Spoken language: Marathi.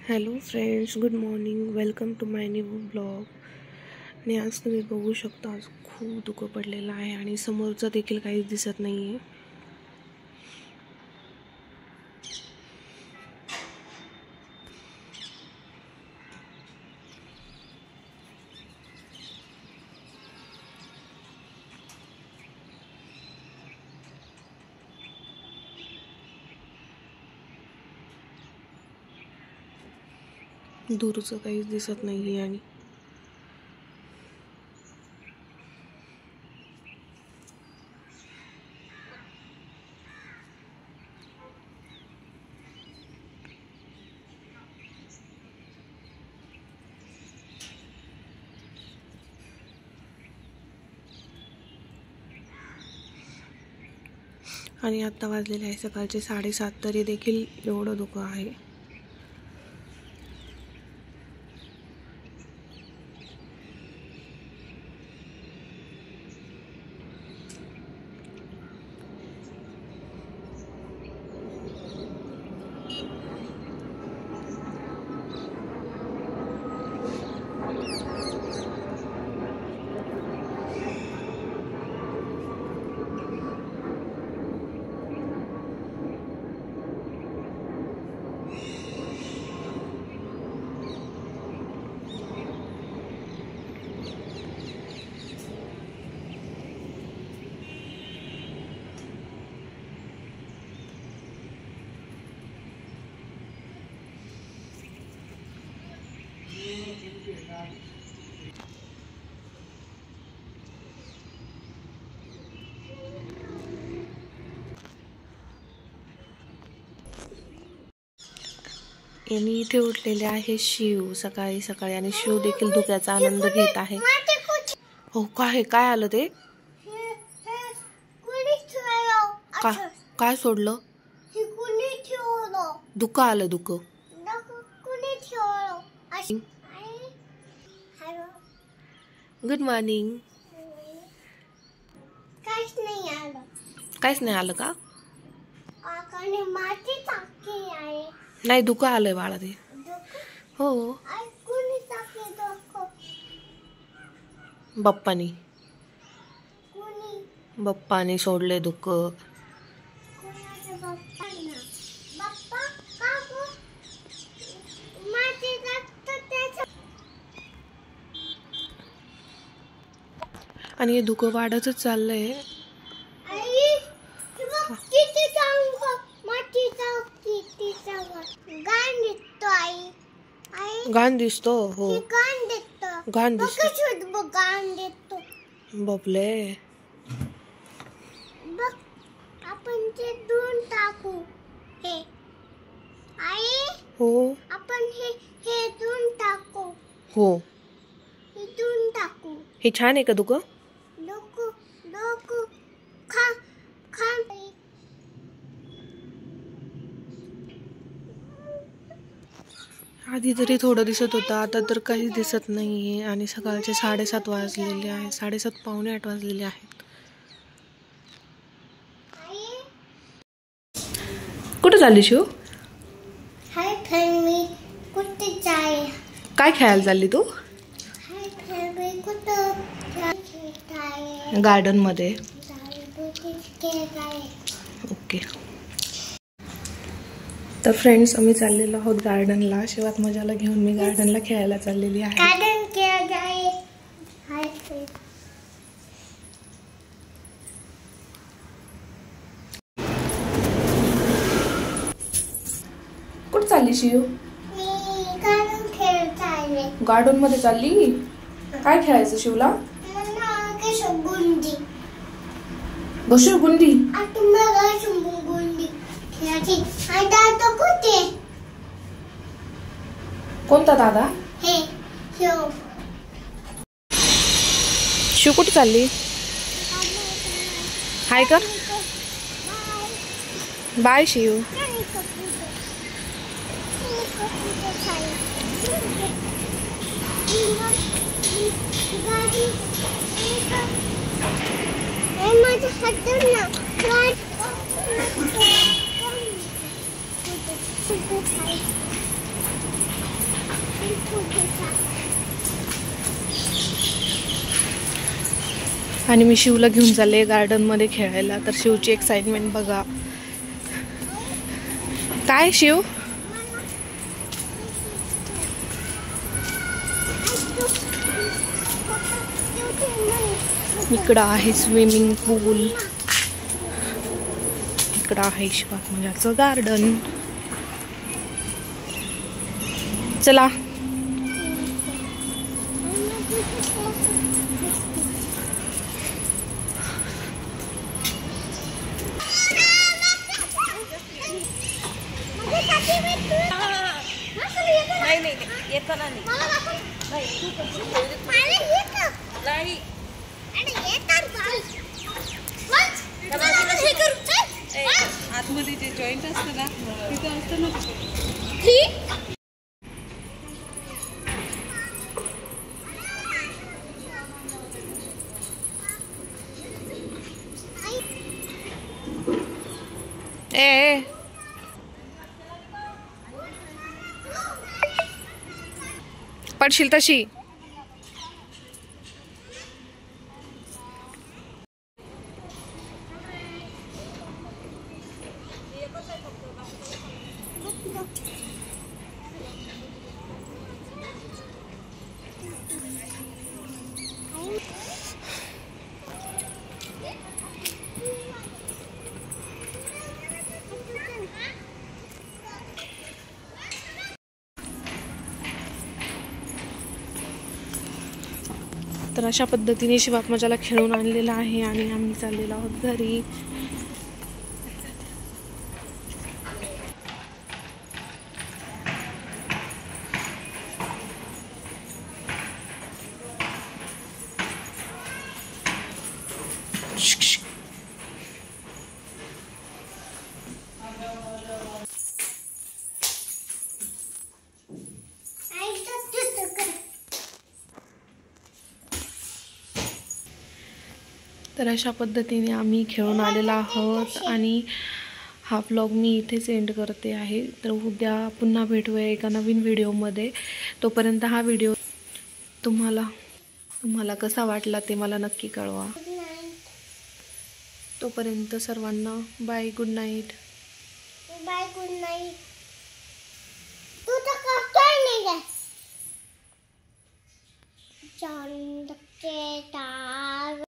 Hello friends, good morning. Welcome to my new blog. आणि आज तुम्ही बघू शकता, आज खूप धुकं पडलेलं आहे आणि समोरचं देखील काहीच दिसत नाही आहे. दूरचं काहीच दिसत नाही आहे. आणि आता वाजलेले आहे सकाळचे 7:30, तरी देखील एवढं धुकं आहे. यांनी इथे उठलेले आहे शिव सकाळी सकाळी, आणि शिव देखील धुक्याचा आनंद घेत आहे. हो, काय आलं ते? काय सोडलं? धुकं आलं. धुकं गुड मॉर्निंग. काहीच नाही आलं का? नाही, धुकं आलंय बाळा ते. हो, बाप्पानी सोडले धुकं. आणि हे धुकं वाढतच चाललंय. घाण दिसतो. हो, घाण दिसतो. बबले, आपण ते धुवून टाकू. हे आई, हो, आपण हे धुवून टाकू. हो, हे धुवून टाकू. हे छान आहे का धुकं? आधी तरी थोडं दिसत होतं, आता तर काहीच दिसत नाहीये. आणि सकाळचे 7:30 वाजलेले आहे. 7:30 पावणे 8 वाजलेले आहेत. कुठे चालली शिव? काय खेळायला चालली तू? गार्डन मध्ये. ओके. तर फ्रेंड्स, आम्ही चाललेलो आहोत गार्डनला. शिवात मजाला घेऊन मी गार्डनला खेळायला चाललेली आहे. कुठे चालली शिव? गार्डन मध्ये चालली. काय खेळायचं शिवला? घसरगुंडी. कोणता दादा? शिव कुठे चालली? हाय कर. बाय शिव. आणि मी शिवला घेऊन चालले गार्डन मध्ये खेळायला. तर शिवची एक्साइटमेंट बघा. काय शिव? इकडं आहे स्विमिंग पूल, इकडं आहे शिवात्मजाचं गार्डन. चला आतमध्ये जे जॉईंट असतं ना तिथं असतं ना. ए पडशील तशी. तर अशा पद्धतीने शिवात्मजाला खेळून आणलेला आहे आणि आम्ही चाललेलो आहोत घरी. तर अशा पद्धतीने आम्ही खेळून आलेलो आहोत आणि हा व्लॉग मी इथेच एंड करते आहे. तर उद्या पुन्हा भेटूया एका नवीन व्हिडिओमध्ये. तोपर्यंत हा व्हिडिओ तुम्हाला कसा वाटला ते मला नक्की कळवा. तोपर्यंत सर्वांना bye, good night. Bye, good night. तू तर करतोय नाही काय? चांदके तारे